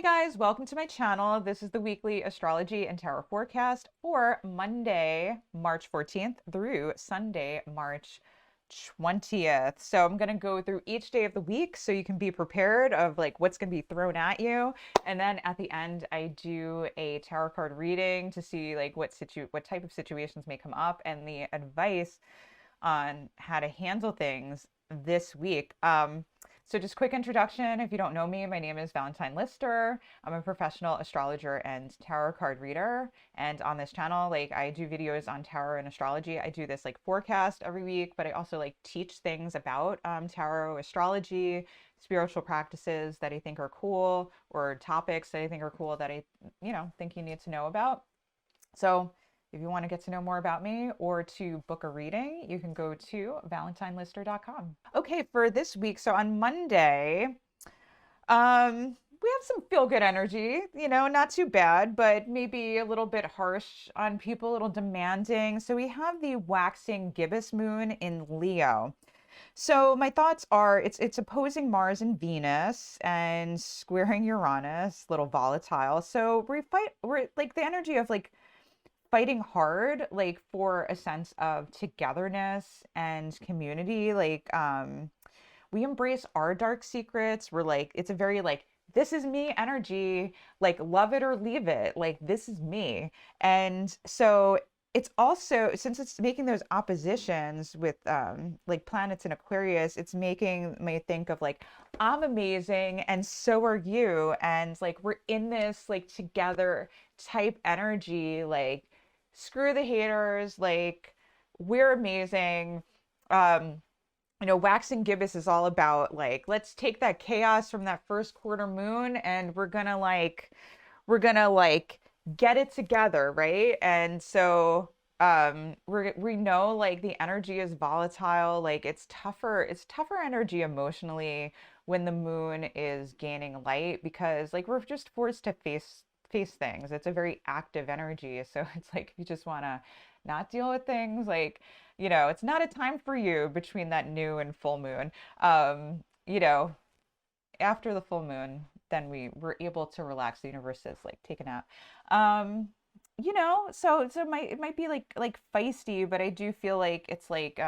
guys, welcome to my channel. This is the weekly astrology and tarot forecast for Monday, March 14th through Sunday, March 20th. So I'm going to go through each day of the week so you can be prepared of like what's going to be thrown at you. And then at the end, I do a tarot card reading to see like what type of situations may come up and the advice on how to handle things this week. So just quick introduction. If you don't know me, my name is Valentine Lister. I'm a professional astrologer and tarot card reader. And on this channel, like I do videos on tarot and astrology. I do this like forecast every week, but I also like teach things about tarot, astrology, spiritual practices that I think are cool, or topics that I think are cool that I, think you need to know about. So if you want to get to know more about me or to book a reading, you can go to valentinelister.com. Okay, for this week, so on Monday, we have some feel-good energy, not too bad, but maybe a little bit harsh on people, a little demanding. So we have the waxing gibbous moon in Leo. So my thoughts are it's opposing Mars and Venus and squaring Uranus, a little volatile. So we're like the energy of like fighting hard, like for a sense of togetherness and community. Like we embrace our dark secrets. We're like, it's a very like, this is me energy, like love it or leave it, like this is me. And so it's also, since it's making those oppositions with like planets in Aquarius, it's making me think of like, I'm amazing and so are you, and like we're in this like together type energy, like screw the haters, like we're amazing. Waxing gibbous is all about like, let's take that chaos from that first quarter moon and we're gonna like get it together, right? And so we know like the energy is volatile, like it's tougher energy emotionally when the moon is gaining light, because like we're just forced to face things. It's a very active energy. So it's like you just want to not deal with things, like, it's not a time for you between that new and full moon. You know, After the full moon, then we're able to relax. The universe says like take a nap. It might be like feisty, but I do feel like it's like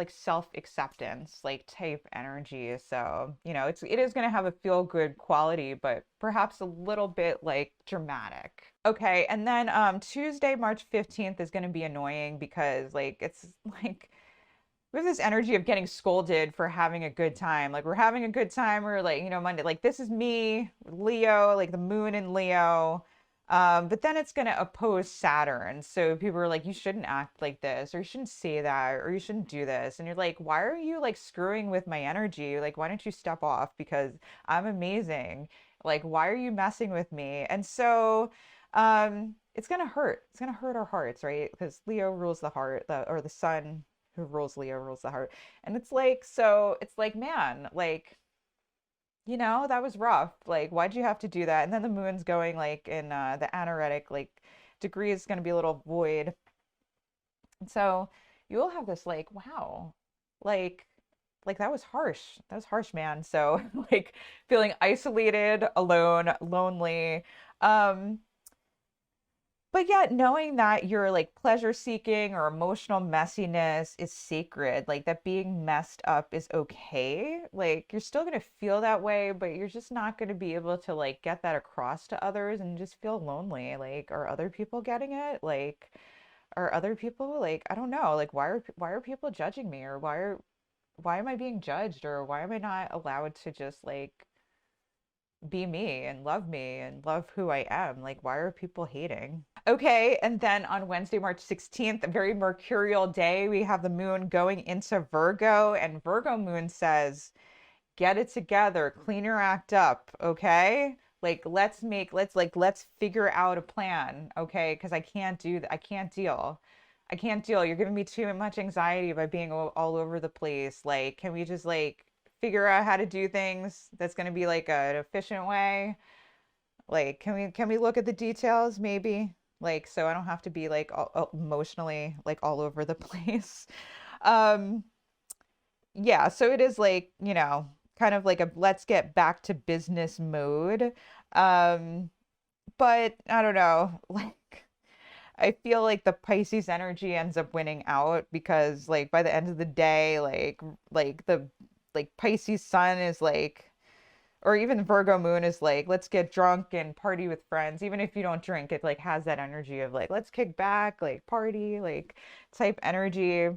self-acceptance like type energy. So it is going to have a feel good quality, but perhaps a little bit like dramatic. Okay, and then Tuesday, March 15th is going to be annoying because like it's like we have this energy of getting scolded for having a good time. Like we're having a good time. We're like, Monday, like this is me, Leo, like the moon in Leo. But then it's going to oppose Saturn. So people are like, you shouldn't act like this, or you shouldn't say that, or you shouldn't do this. And you're like, why are you like screwing with my energy? Like, why don't you step off? Because I'm amazing. Like, why are you messing with me? And so, it's going to hurt. It's going to hurt our hearts, right? Because Leo rules the heart, or the sun who rules Leo rules the heart. And it's like, man, like, that was rough. Like, why'd you have to do that? And then the moon's going like in the anaretic like degree is going to be a little void. And so you will have this like, wow, like, that was harsh. That was harsh, man. So like feeling isolated, alone, lonely. But yet knowing that your like pleasure seeking or emotional messiness is sacred, like that being messed up is okay. Like you're still going to feel that way, but you're just not going to be able to like get that across to others and just feel lonely. Like, are other people getting it? Like, are other people like, I don't know, like why are people judging me, or why am I being judged, or why am I not allowed to just like be me and love who I am? Like, why are people hating? Okay, and then on Wednesday, March 16th, a very mercurial day, we have the moon going into Virgo, and Virgo moon says, get it together, clean your act up, okay? Like, let's figure out a plan, okay? Because I can't do that. I can't deal. I can't deal. You're giving me too much anxiety by being all over the place. Like, can we just like figure out how to do things that's going to be like an efficient way? Like, can we look at the details maybe? Like, so I don't have to be like emotionally like all over the place. Um, yeah, so it is like, kind of like a let's get back to business mode. Um, but I don't know, like I feel like the Pisces energy ends up winning out because like by the end of the day, like the like Pisces sun is like, or even Virgo moon is like, let's get drunk and party with friends. Even if you don't drink, it like has that energy of like, let's kick back, like party, like type energy.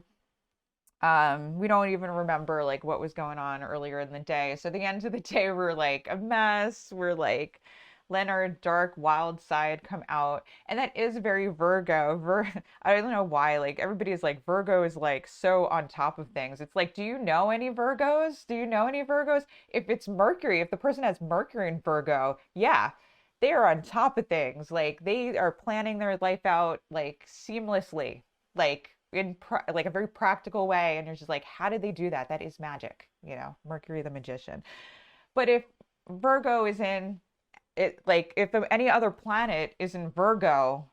We don't even remember like what was going on earlier in the day. So the end of the day, we're like a mess. We're like letting our dark, wild side come out. And that is very Virgo. I don't know why. Like everybody is like, Virgo is like so on top of things. It's like, do you know any Virgos? Do you know any Virgos? If it's Mercury, if the person has Mercury in Virgo, yeah, they are on top of things. Like they are planning their life out like seamlessly. Like in like a very practical way, and you're just like, how did they do that? That is magic, Mercury the magician. But if Virgo is in it, like if any other planet is in Virgo,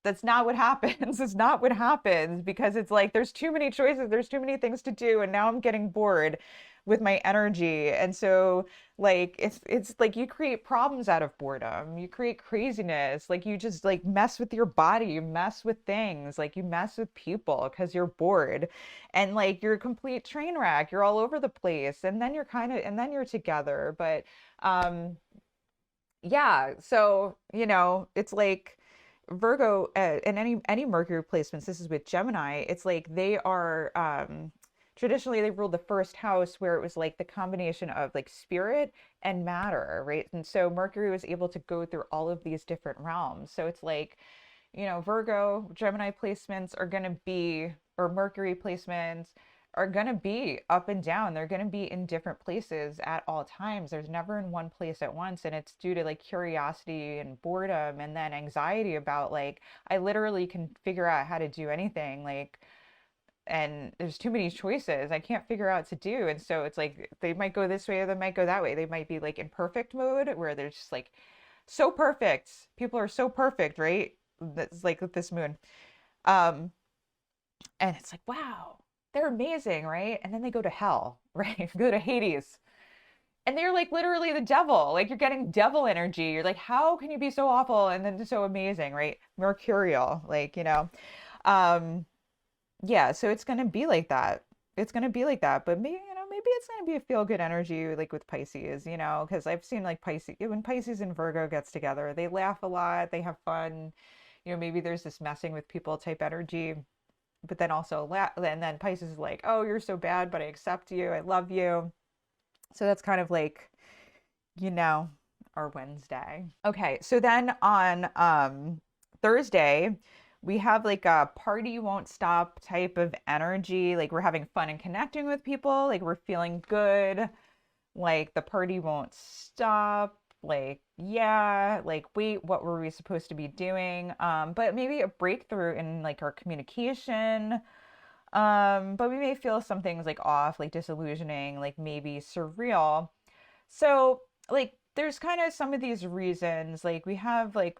that's not what happens. It's not what happens because it's like there's too many choices, there's too many things to do, and now I'm getting bored with my energy. And so like it's like you create problems out of boredom. You create craziness. Like you just like mess with your body, you mess with things, like you mess with people because you're bored. And like you're a complete train wreck. You're all over the place. And then you're together. But yeah, so it's like Virgo and any Mercury placements, this is with Gemini, it's like they are traditionally they ruled the first house where it was like the combination of like spirit and matter, right? And so Mercury was able to go through all of these different realms. So it's like, Virgo, Gemini placements are going to be, or Mercury placements are going to be up and down. They're going to be in different places at all times. There's never in one place at once. And it's due to like curiosity and boredom and then anxiety about like, I literally can figure out how to do anything. Like, and there's too many choices. I can't figure out to do. And so it's like they might go this way or they might go that way. They might be like in perfect mode where they're just like so perfect. People are so perfect, right? That's like with this moon. Um, and it's like, wow, they're amazing, right? And then they go to hell, right? Go to Hades. And they're like literally the devil. Like you're getting devil energy. You're like, how can you be so awful and then so amazing, right? Mercurial, like, Um, yeah, so it's gonna be like that. It's gonna be like that. But maybe it's gonna be a feel good energy like with Pisces, because I've seen like Pisces when Pisces and Virgo gets together, they laugh a lot, they have fun. Maybe there's this messing with people type energy, but then also and then Pisces is like, oh, you're so bad, but I accept you, I love you. So that's kind of like, you know, our Wednesday. Okay, so then on Thursday, we have like a party won't stop type of energy. Like we're having fun and connecting with people, like we're feeling good, like the party won't stop. Like, yeah, like wait, what were we supposed to be doing? But maybe a breakthrough in like our communication. But we may feel some things like off, like disillusioning, like maybe surreal. So, like, there's kind of some of these reasons. Like, we have like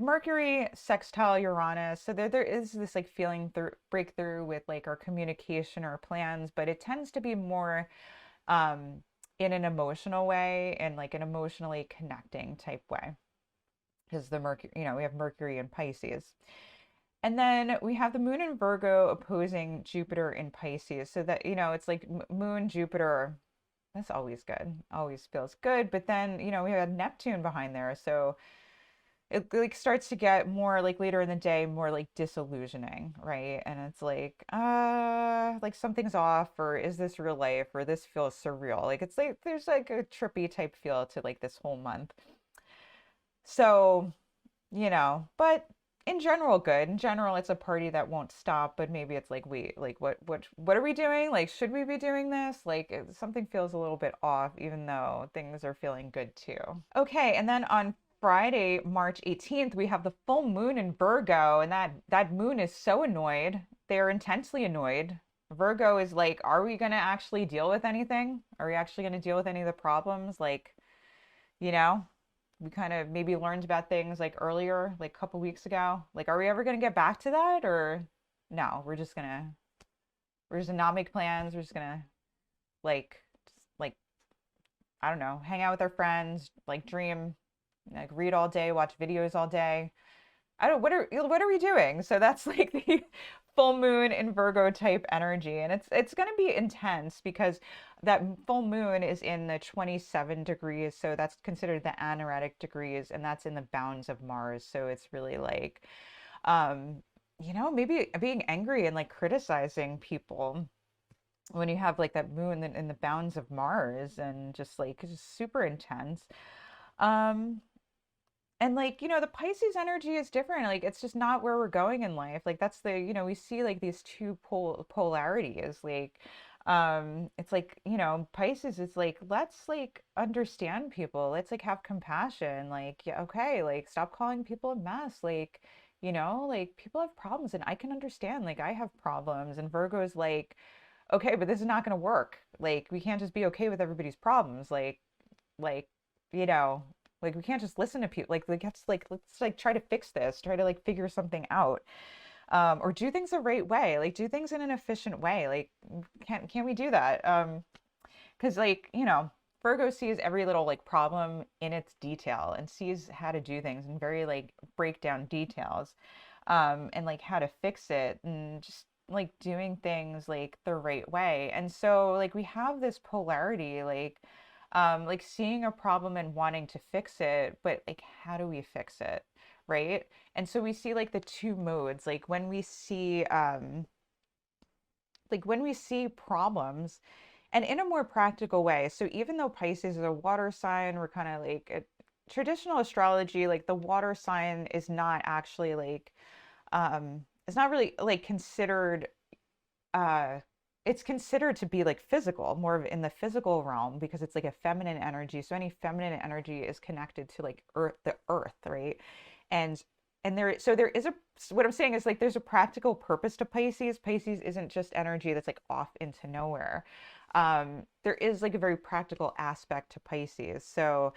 Mercury sextile Uranus. So there is this like feeling through breakthrough with like our communication or plans, but it tends to be more um in an emotional way and like an emotionally connecting type way. Because the Mercury, we have Mercury in Pisces. And then we have the moon in Virgo opposing Jupiter in Pisces. So that, it's like moon, Jupiter. That's always good. Always feels good. But then, we have Neptune behind there. So it like starts to get more like later in the day, more like disillusioning, right? And it's like something's off, or is this real life, or this feels surreal. Like it's like there's like a trippy type feel to like this whole month. So, but in general, good. In general, it's a party that won't stop, but maybe it's like, wait, like what are we doing? Like, should we be doing this? Like, something feels a little bit off, even though things are feeling good too. Okay, and then on Friday, March 18th, we have the full moon in Virgo, and that moon is so annoyed. They're intensely annoyed. Virgo is like, are we gonna actually deal with anything? Are we actually gonna deal with any of the problems? Like, you know? We kind of maybe learned about things like earlier, like a couple weeks ago. Like, are we ever going to get back to that? Or no, we're just gonna not make plans. We're just gonna like, just, like I don't know, hang out with our friends, like dream, like read all day, watch videos all day. I don't, what are we doing? So that's like the full moon in Virgo type energy. And it's going to be intense because that full moon is in the 27 degrees. So that's considered the anaretic degrees, and that's in the bounds of Mars. So it's really like, um, maybe being angry and like criticizing people when you have like that moon in the bounds of Mars, and just like it's just super intense. Um, and like, the Pisces energy is different. Like it's just not where we're going in life. Like that's we see like these two polarities. Like it's like, Pisces is like, let's like understand people. Let's like have compassion. Like, yeah, okay, like stop calling people a mess. Like, like people have problems and I can understand. Like I have problems. And Virgo is like, okay, but this is not going to work. Like we can't just be okay with everybody's problems. Like, you know, like we can't just listen to people. Let's like try to fix this, try to like figure something out, or do things the right way, like do things in an efficient way. Like, can we do that? Because like, Virgo sees every little like problem in its detail and sees how to do things in very like breakdown details, and like how to fix it and just like doing things like the right way. And so like we have this polarity, like seeing a problem and wanting to fix it, but like how do we fix it, right? And so we see like the two modes, like when we see problems and in a more practical way. So even though Pisces is a water sign, we're kind of like traditional astrology, like the water sign is not actually like it's not really like considered uh it's considered to be like physical, more of in the physical realm, because it's like a feminine energy. So any feminine energy is connected to like earth, right? And there is a, what I'm saying is like there's a practical purpose to Pisces. Pisces isn't just energy that's like off into nowhere. There is like a very practical aspect to Pisces. So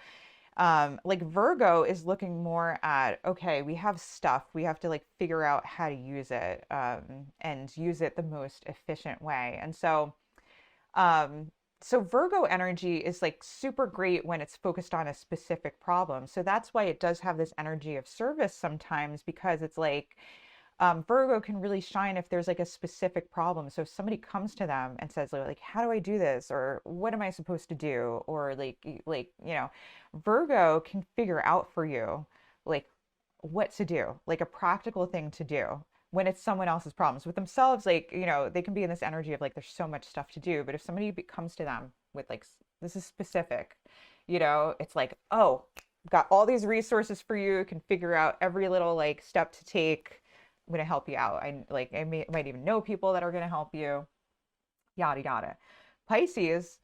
like Virgo is looking more at, okay, we have stuff, we have to like figure out how to use it, and use it the most efficient way. And um, so Virgo energy is like super great when it's focused on a specific problem. So that's why it does have this energy of service sometimes, because it's like, Virgo can really shine if there's like a specific problem. So if somebody comes to them and says like, how do I do this? Or what am I supposed to do? Or like, Virgo can figure out for you like what to do, like a practical thing to do when it's someone else's problems. With themselves, like, they can be in this energy of like, there's so much stuff to do. But if somebody comes to them with like, this is specific, it's like, oh, got all these resources for you, can figure out every little like step to take. I'm going to help you out. Might even know people that are going to help you, yada yada. Pisces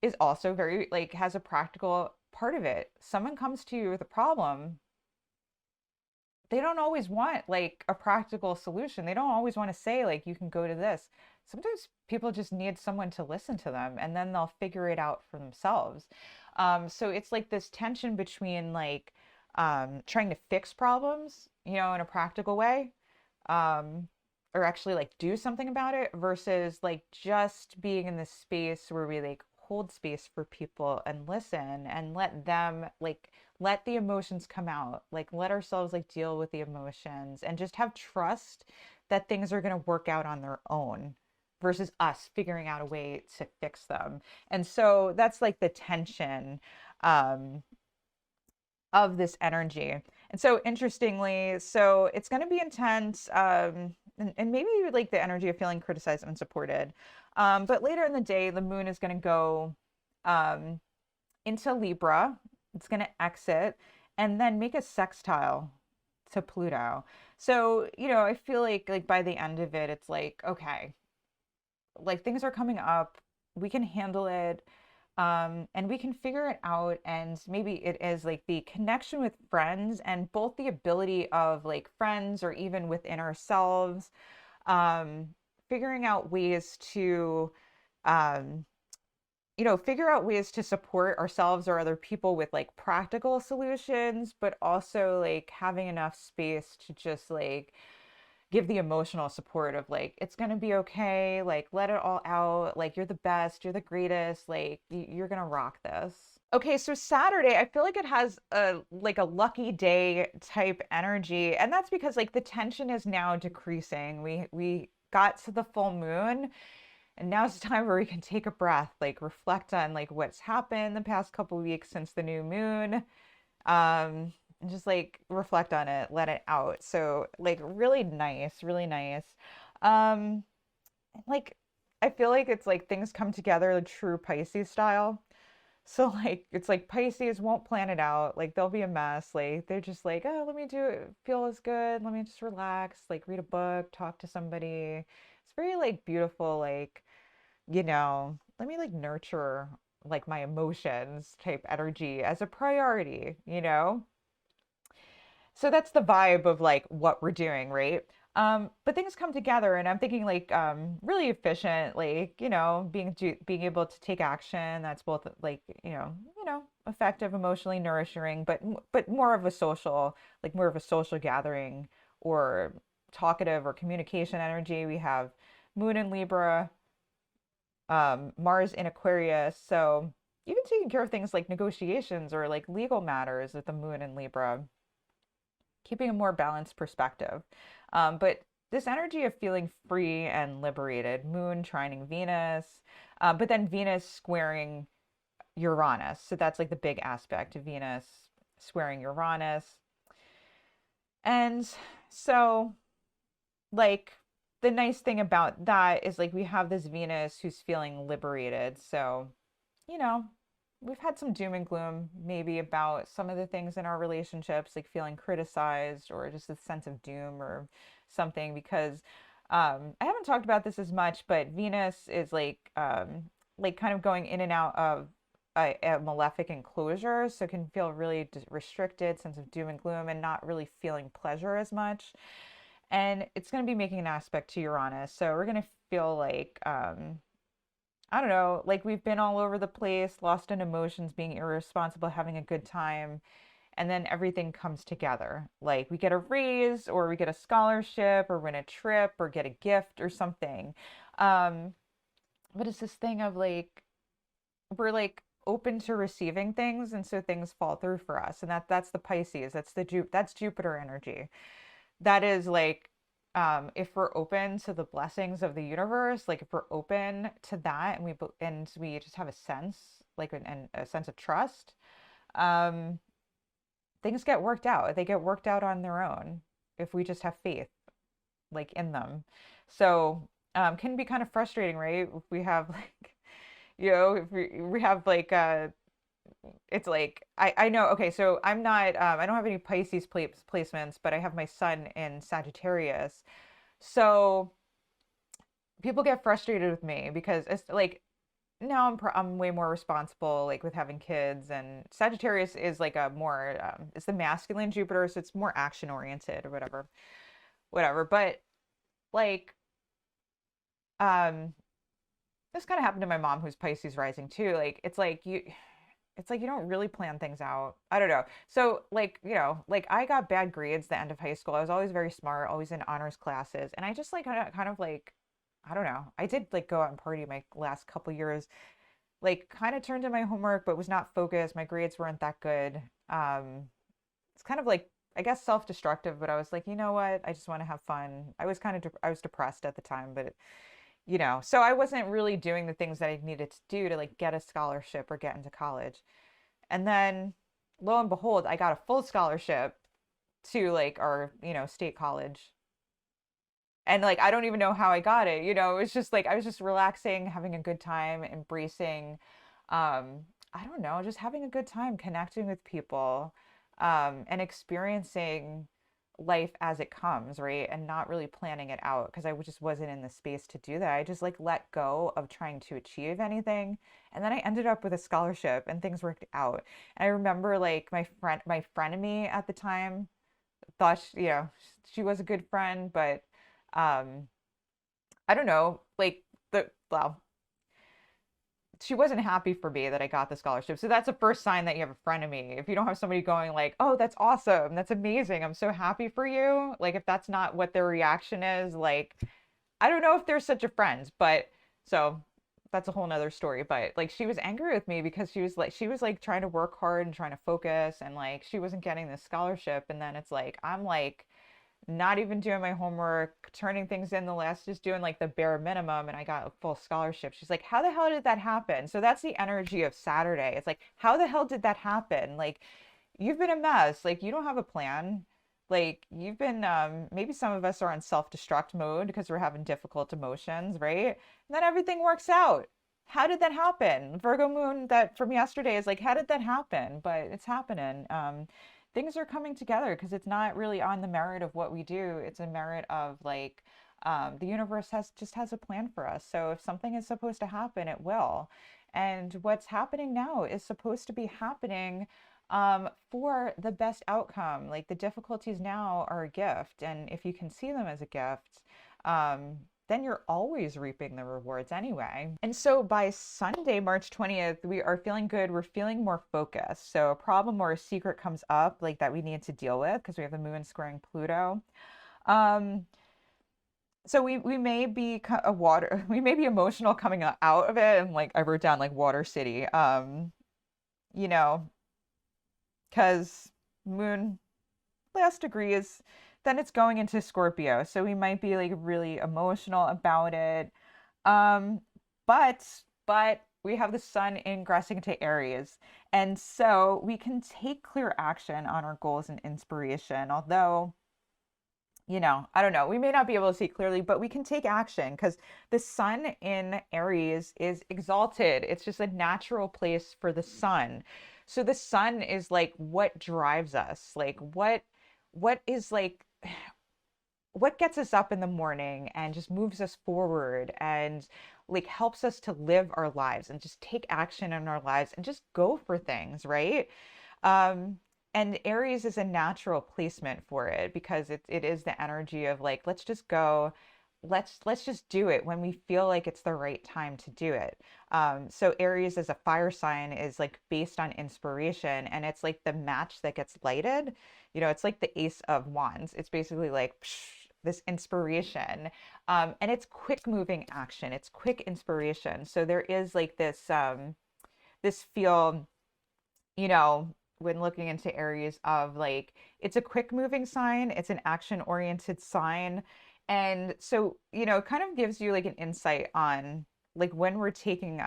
is also very like, has a practical part of it. Someone comes to you with a problem, they don't always want like a practical solution. They don't always want to say like, you can go to this. Sometimes people just need someone to listen to them, and then they'll figure it out for themselves. So it's like this tension between like, trying to fix problems, in a practical way, um, or actually like do something about it, versus like just being in this space where we like hold space for people and listen and let them like, let the emotions come out, like let ourselves like deal with the emotions and just have trust that things are going to work out on their own, versus us figuring out a way to fix them. And so that's like the tension, um, of this energy. And so interestingly, so it's going to be intense, and maybe like the energy of feeling criticized and unsupported. But later in the day, the moon is going to go, um, into Libra. It's going to exit and then make a sextile to Pluto. So, I feel like by the end of it, it's like, okay, like things are coming up, we can handle it, and we can figure it out. And maybe it is like the connection with friends, and both the ability of like friends or even within ourselves, um, figuring out ways to, um, figure out ways to support ourselves or other people with like practical solutions, but also like having enough space to just like give the emotional support of like, it's going to be okay, like let it all out, like you're the best, you're the greatest, like you're going to rock this. Okay, so Saturday, I feel like it has a lucky day type energy, and that's because like the tension is now decreasing. We got to the full moon, and now it's time where we can take a breath, like reflect on like what's happened the past couple weeks since the new moon. And just like reflect on it, let it out. So like really nice, really nice. Um, like I feel like it's like things come together the true Pisces style. So like it's like Pisces won't plan it out. Like they'll be a mess. Like they're just like, oh, let me do it. Feel as good. Let me just relax. Like read a book, talk to somebody. It's very like beautiful. Like let me like nurture like my emotions type energy as a priority. So that's the vibe of like what we're doing, right? But things come together, and I'm thinking like really efficient, like being able to take action. That's both like effective, emotionally nourishing, but more of a social gathering or talkative or communication energy. We have Moon in Libra, Mars in Aquarius, so even taking care of things like negotiations or like legal matters with the Moon in Libra, keeping a more balanced perspective. But this energy of feeling free and liberated, Moon trining Venus, but then Venus squaring Uranus. So that's like the big aspect of Venus squaring Uranus. And so, like, the nice thing about that is like we have this Venus who's feeling liberated. So, you know, we've had some doom and gloom maybe about some of the things in our relationships, like feeling criticized or just a sense of doom or something. Because I haven't talked about this as much, but Venus is like kind of going in and out of a malefic enclosure, so it can feel really restricted, sense of doom and gloom, and not really feeling pleasure as much. And it's going to be making an aspect to Uranus, so we're going to feel like I don't know, like we've been all over the place, lost in emotions, being irresponsible, having a good time, and then everything comes together. Like we get a raise or we get a scholarship or win a trip or get a gift or something. Um, but it's this thing of like we're like open to receiving things, and so things fall through for us. And that's the Pisces. That's Jupiter energy. That is like if we're open to the blessings of the universe, like if we're open to that, and we just have a sense like and a sense of trust, um things get worked out. They get worked out on their own if we just have faith like in them. So can be kind of frustrating, right? If we have like if we have like it's like I know, okay, so I'm not I don't have any Pisces placements, but I have my sun in Sagittarius. So people get frustrated with me because it's like now I'm way more responsible like with having kids, and Sagittarius is like a more it's the masculine Jupiter, so it's more action oriented or whatever. But like um this kind of happened to my mom who's Pisces rising too. Like it's like you don't really plan things out. I don't know. So like I got bad grades the end of high school. I was always very smart, always in honors classes, and I just like kind of like I don't know. I did like go out and party my last couple years. Like kind of turned in my homework, but was not focused. My grades weren't that good. It's kind of like I guess self-destructive, but I was like, you know what? I just want to have fun. I was depressed at the time, but so I wasn't really doing the things that I needed to do to like get a scholarship or get into college. And then lo and behold, I got a full scholarship to like our, state college. And like I don't even know how I got it. It was just like I was just relaxing, having a good time, embracing I don't know, just having a good time connecting with people, and experiencing life as it comes, right? And not really planning it out because I just wasn't in the space to do that. I just like let go of trying to achieve anything. And then I ended up with a scholarship and things worked out. And I remember like my frenemy at the time thought she was a good friend, but um I don't know, like she wasn't happy for me that I got the scholarship. So that's the first sign that you have a frenemy. If you don't have somebody going like, "Oh, that's awesome. That's amazing. I'm so happy for you." Like if that's not what their reaction is, like I don't know if they're such a friend, but so that's a whole nother story. But like she was angry with me because she was like trying to work hard and trying to focus, and like she wasn't getting this scholarship. And then it's like I'm like not even doing my homework, turning things in the last, just doing like the bare minimum, and I got a full scholarship. She's like, how the hell did that happen? So that's the energy of Saturday. It's like, how the hell did that happen? Like, you've been a mess. Like, you don't have a plan. Like, you've been, maybe some of us are on self-destruct mode because we're having difficult emotions, right? And then everything works out. How did that happen? Virgo moon that from yesterday is like, how did that happen? But it's happening. Things are coming together because it's not really on the merit of what we do. It's a merit of like, the universe has a plan for us. So if something is supposed to happen, it will. And what's happening now is supposed to be happening for the best outcome. Like the difficulties now are a gift, and if you can see them as a gift, then you're always reaping the rewards anyway. And so by Sunday, March 20th, we are feeling good. We're feeling more focused. So a problem or a secret comes up like that we need to deal with because we have the moon squaring Pluto. Um, so we may be a water, we may be emotional coming out of it. And like I wrote down like Water City, you know, because moon last degree is then it's going into Scorpio. So we might be like really emotional about it. Um, but we have the sun ingressing into Aries. And so we can take clear action on our goals and inspiration. Although, I don't know, we may not be able to see clearly, but we can take action because the sun in Aries is exalted. It's just a natural place for the sun. So the sun is like what drives us, like what is like what gets us up in the morning and just moves us forward and like helps us to live our lives and just take action in our lives and just go for things, right? Um, and Aries is a natural placement for it because it is the energy of like, let's just go, let's just do it when we feel like it's the right time to do it. So Aries as a fire sign is like based on inspiration, and it's like the match that gets lighted. It's like the Ace of Wands. It's basically like this inspiration, and it's quick moving action. It's quick inspiration. So there is like this feel, when looking into Aries of like it's a quick moving sign, it's an action oriented sign. And so, it kind of gives you like an insight on like when we're taking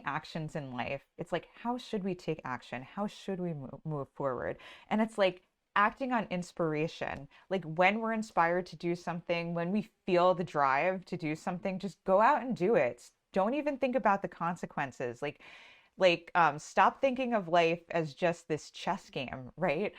actions in life, it's like how should we take action? How should we move forward? And it's like acting on inspiration. Like when we're inspired to do something, when we feel the drive to do something, just go out and do it. Don't even think about the consequences. Stop thinking of life as just this chess game, right?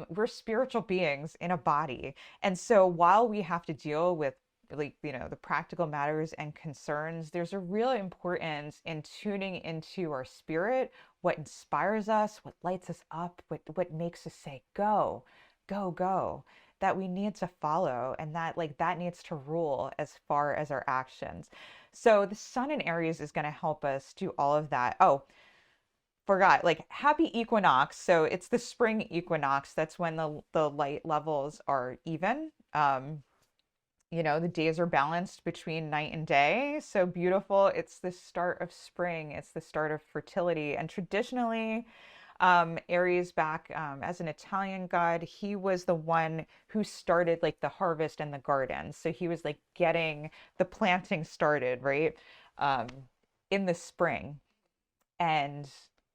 We're spiritual beings in a body. And so while we have to deal with the practical matters and concerns, there's a real importance in tuning into our spirit, what inspires us, what lights us up, what makes us say go, go, go, that we need to follow, and that needs to rule as far as our actions. So the sun in Aries is going to help us do all of that. Oh, forgot, like happy equinox. So it's the spring equinox. That's when the light levels are even. The days are balanced between night and day. So beautiful. It's the start of spring. It's the start of fertility. And traditionally, Aries back as an Italian god, he was the one who started like the harvest and the garden. So he was like getting the planting started, right? Um, in the spring and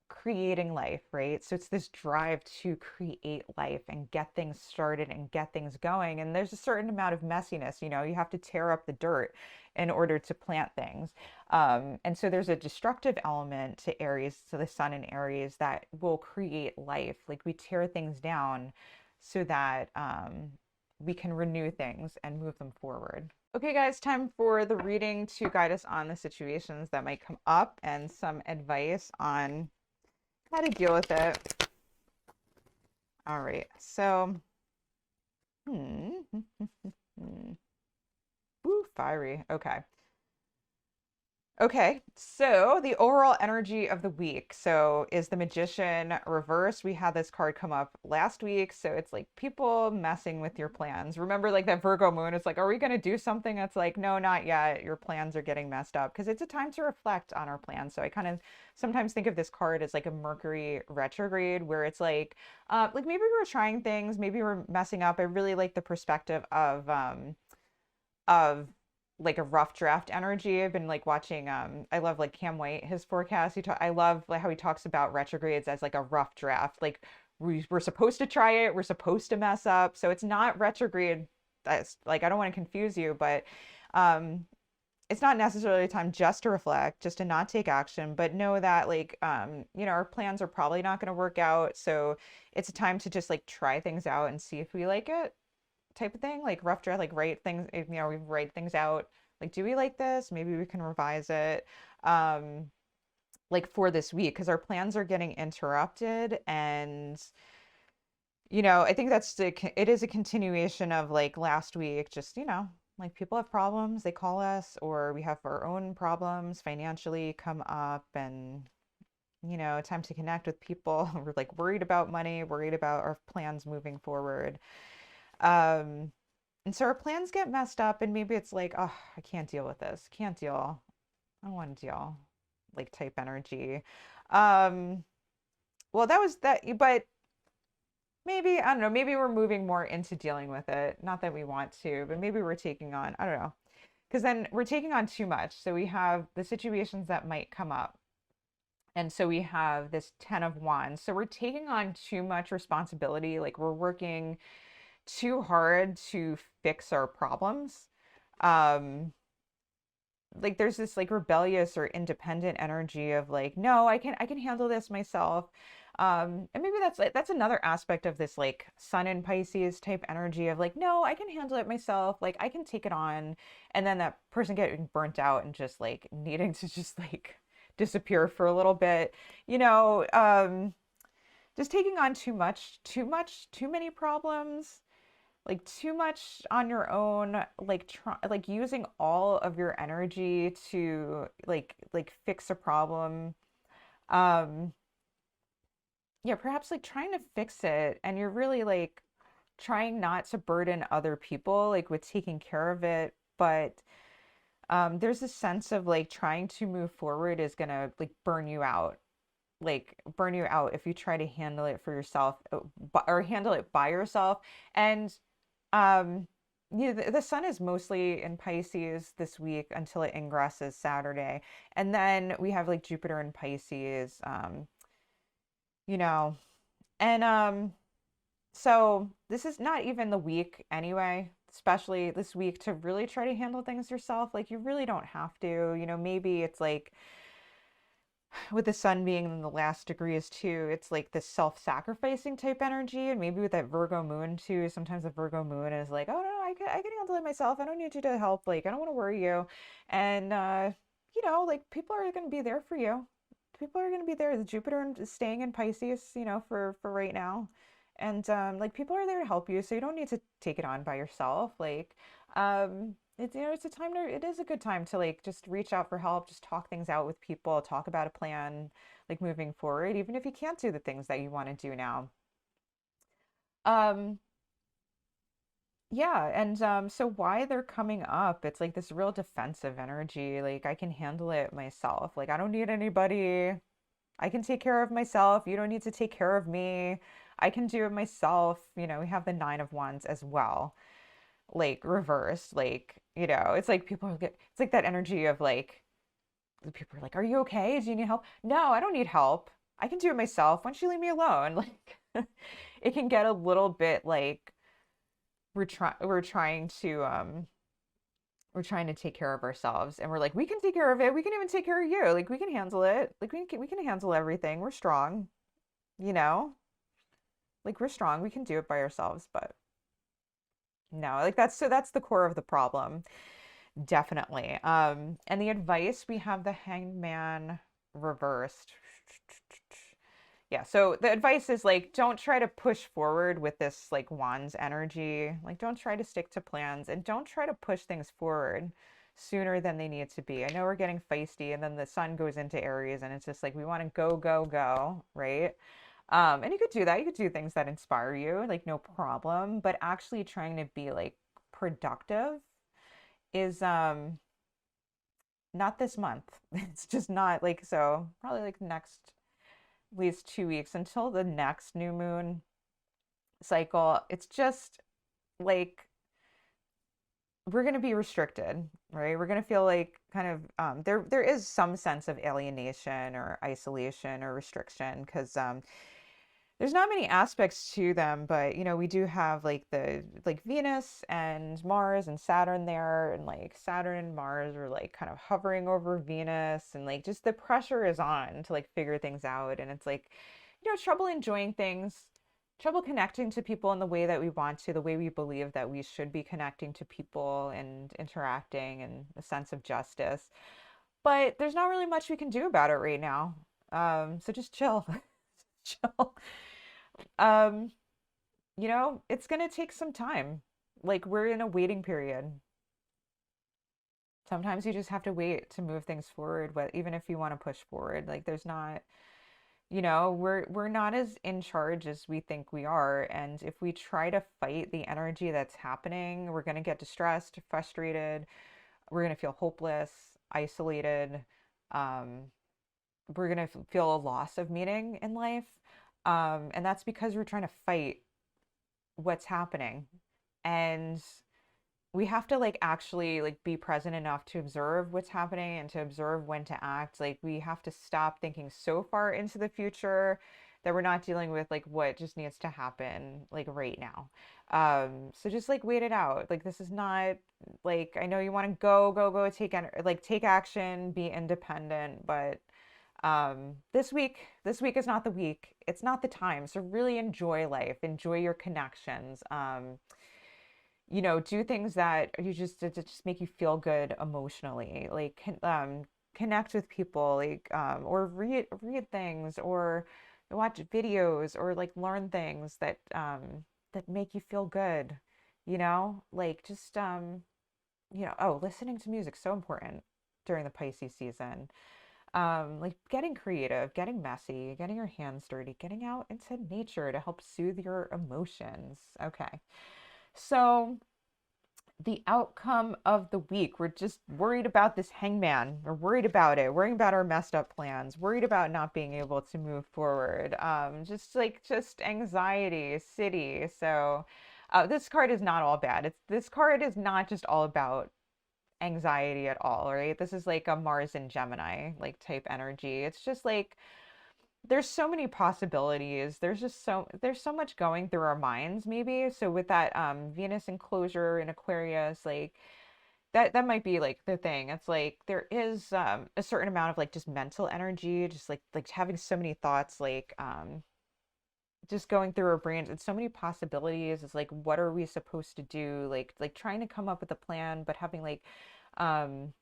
creating life, right? So it's this drive to create life and get things started and get things going. And there's a certain amount of messiness, you have to tear up the dirt in order to plant things. And so there's a destructive element to Aries, to the sun in Aries, that will create life. Like we tear things down so that we can renew things and move them forward. Okay, guys, time for the reading to guide us on the situations that might come up and some advice on how to deal with it. All right, so, ooh, fiery. Okay. Okay, so the overall energy of the week. So is the Magician reversed? We had this card come up last week. So it's like people messing with your plans. Remember, like that Virgo moon, it's like, are we going to do something? It's like, no, not yet. Your plans are getting messed up because it's a time to reflect on our plans. So I kind of sometimes think of this card as like a Mercury retrograde, where it's like maybe we're trying things, maybe we're messing up. I really like the perspective of like a rough draft energy. I've been like watching I love like Cam White, his forecast. I love like how he talks about retrogrades as like a rough draft. Like we're supposed to try it, we're supposed to mess up. So it's not retrograde. That's like I don't want to confuse you, but um it's not necessarily a time just to reflect, just to not take action, but know that our plans are probably not going to work out. So it's a time to just like try things out and see if we like it type of thing, like rough draft, like write things, we write things out. Like, do we like this? Maybe we can revise it. Um, like for this week, because our plans are getting interrupted. And, I think it is a continuation of like last week, just, like people have problems, they call us, or we have our own problems financially come up and, time to connect with people. We're like worried about money, worried about our plans moving forward. Um, and so our plans get messed up, and maybe it's like, oh, I can't deal with this. Can't deal. I don't want to deal. Like type energy. Um, well, that was that, but maybe, I don't know, maybe we're moving more into dealing with it. Not that we want to, but maybe we're taking on, I don't know. Because then we're taking on too much. So we have the situations that might come up. And so we have this 10 of Wands. So we're taking on too much responsibility. Like we're working too hard to fix our problems. Um, like there's this like rebellious or independent energy of like, no, I can handle this myself. And maybe that's another aspect of this like Sun in Pisces type energy of like, no, I can handle it myself. Like I can take it on. And then that person getting burnt out and just like needing to just like disappear for a little bit, you know, um, just taking on too many problems, like too much on your own, like using all of your energy to like fix a problem. um yeah, perhaps like trying to fix it, and you're really like trying not to burden other people like with taking care of it, but there's a sense of like trying to move forward is gonna like burn you out if you try to handle it for yourself, or handle it by yourself. And um, the sun is mostly in Pisces this week until it ingresses Saturday. And then we have like Jupiter in Pisces, you know, and so this is not even the week anyway, especially this week to really try to handle things yourself. Like you really don't have to, maybe it's like with the sun being in the last degrees too, it's like this self-sacrificing type energy. And maybe with that Virgo moon too, sometimes the Virgo moon is like, oh no, I can handle it myself. I don't need you to help. Like, I don't want to worry you. And like people are going to be there for you. People are going to be there. The Jupiter is staying in Pisces, for right now. And like people are there to help you, so you don't need to take it on by yourself. Like it is a good time to like just reach out for help, just talk things out with people, talk about a plan like moving forward, even if you can't do the things that you want to do now. Um, yeah, and so why they're coming up, it's like this real defensive energy, like I can handle it myself. Like I don't need anybody. I can take care of myself. You don't need to take care of me. I can do it myself. We have the Nine of Wands as well, like reversed, like, it's like it's like that energy of like, the people are like, are you okay? Do you need help? No, I don't need help. I can do it myself. Why don't you leave me alone? Like, it can get a little bit like we're trying to take care of ourselves, and we're like, we can take care of it. We can even take care of you. Like, we can handle it. Like, we can handle everything. We're strong, you know? Like, we're strong. We can do it by ourselves, but no, like that's the core of the problem. Definitely. And the advice, we have the Hanged Man reversed. Yeah, so the advice is like, don't try to push forward with this like wands energy. Like, don't try to stick to plans, and don't try to push things forward. sooner than they need to be. I know we're getting feisty, and then the sun goes into Aries, and it's just like we want to go, go, go, right? And you could do that. You could do things that inspire you, like no problem. But actually trying to be like productive is not this month. It's just not like so. Probably like next at least 2 weeks until the next new moon cycle. It's just like we're going to be restricted, right? We're going to feel like kind of there is some sense of alienation or isolation or restriction because there's not many aspects to them, but we do have like the like Venus and Mars and Saturn there, and like Saturn and Mars are like kind of hovering over Venus, and like just the pressure is on to like figure things out, and it's like trouble enjoying things, trouble connecting to people in the way that we want to, the way we believe that we should be connecting to people and interacting, and a sense of justice. But there's not really much we can do about it right now. So just chill. Chill. Um, it's gonna take some time. Like we're in a waiting period. Sometimes you just have to wait to move things forward, but even if you want to push forward, like there's not, we're not as in charge as we think we are. And if we try to fight the energy that's happening, we're gonna get distressed, frustrated, we're gonna feel hopeless, isolated. Um, we're gonna feel a loss of meaning in life. And that's because we're trying to fight what's happening. And we have to like actually like be present enough to observe what's happening and to observe when to act. Like we have to stop thinking so far into the future that we're not dealing with like what just needs to happen like right now. So just like wait it out. Like this is not like I know you want to go, go, go, take action, be independent, but this week is not the week. It's not the time. So really enjoy life, enjoy your connections. Do things that just make you feel good emotionally. Like connect with people, like or read things, or watch videos, or like learn things that make you feel good. Like just oh, listening to music so important during the Pisces season. Like getting creative, getting messy, getting your hands dirty, getting out into nature to help soothe your emotions. Okay. So the outcome of the week, we're just worried about this hangman. We're worried about it, worrying about our messed up plans, worried about not being able to move forward. Just anxiety, city. So this card is not all bad. This card is not just all about anxiety at all, right? This is like a Mars and Gemini like type energy. It's just like there's so many possibilities. There's so much going through our minds maybe. So with that Venus enclosure in Aquarius, like that might be like the thing. It's like there is a certain amount of like just mental energy, just like having so many thoughts, like just going through our brains and so many possibilities. It's like what are we supposed to do, like trying to come up with a plan but having um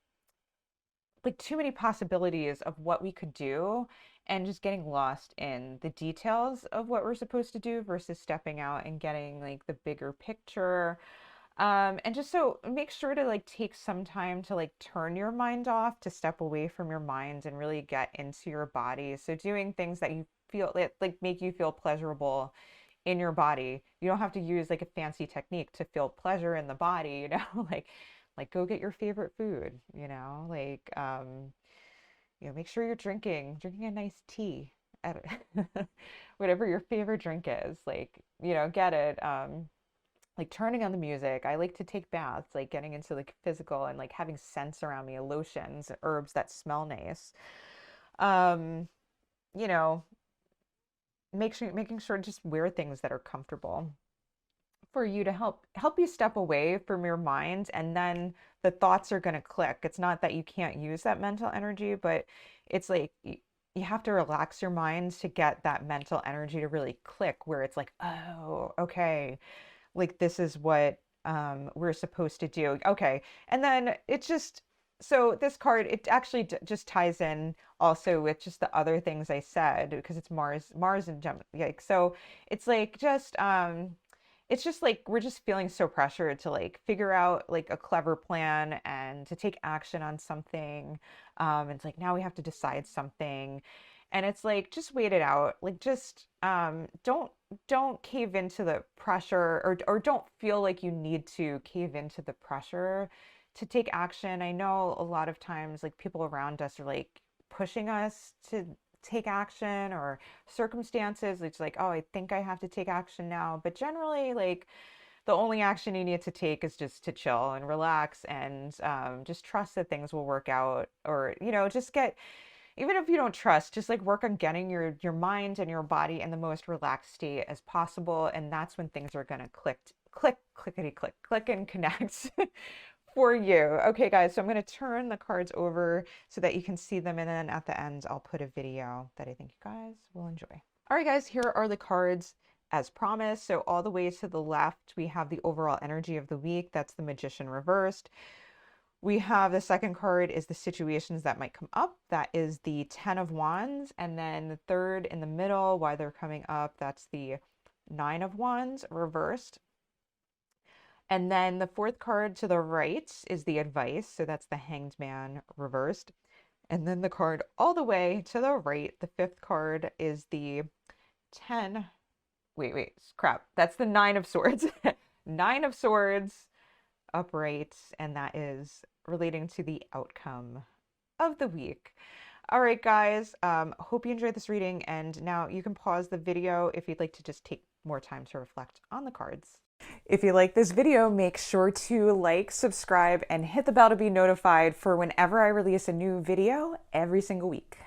like too many possibilities of what we could do, and just getting lost in the details of what we're supposed to do versus stepping out and getting like the bigger picture. And just so make sure to like take some time to like turn your mind off, to step away from your mind and really get into your body. So doing things that you feel that like make you feel pleasurable in your body. You don't have to use like a fancy technique to feel pleasure in the body, like go get your favorite food, make sure you're drinking a nice tea at whatever your favorite drink is, get it. Like turning on the music. I like to take baths, like getting into like physical and like having scents around me, lotions, herbs that smell nice. Um, you know, making sure to just wear things that are comfortable for you to help you step away from your mind, and then the thoughts are going to click. It's not that you can't use that mental energy, but it's like you have to relax your mind to get that mental energy to really click, where it's like, oh, okay, like this is what we're supposed to do. Okay. And then it just, so this card, it actually just ties in also with just the other things I said, because it's Mars and Gemini. Like, so it's like just, it's just like we're just feeling so pressured to like figure out like a clever plan and to take action on something. It's like now we have to decide something, and it's like just wait it out. Like just don't cave into the pressure, or don't feel like you need to cave into the pressure to take action. I know a lot of times like people around us are like pushing us to take action, or circumstances. It's like, oh, I think I have to take action now. But generally, like the only action you need to take is just to chill and relax, and just trust that things will work out. Or, you know, just get, even if you don't trust, just like work on getting your mind and your body in the most relaxed state as possible. And that's when things are going to clickety click and connect for you. Okay, guys, so I'm going to turn the cards over so that you can see them. And then at the end, I'll put a video that I think you guys will enjoy. All right, guys, here are the cards as promised. So all the way to the left, we have the overall energy of the week. That's the Magician reversed. We have the second card is the situations that might come up. That is the Ten of Wands. And then the third in the middle, why they're coming up, that's the Nine of Wands reversed. And then the fourth card to the right is the advice. So that's the Hanged Man reversed. And then the card all the way to the right, the fifth card is the 10. Wait, crap. That's the Nine of Swords. Nine of Swords upright. And that is relating to the outcome of the week. All right, guys. Hope you enjoyed this reading. And now you can pause the video if you'd like to just take more time to reflect on the cards. If you like this video, make sure to like, subscribe, and hit the bell to be notified for whenever I release a new video every single week.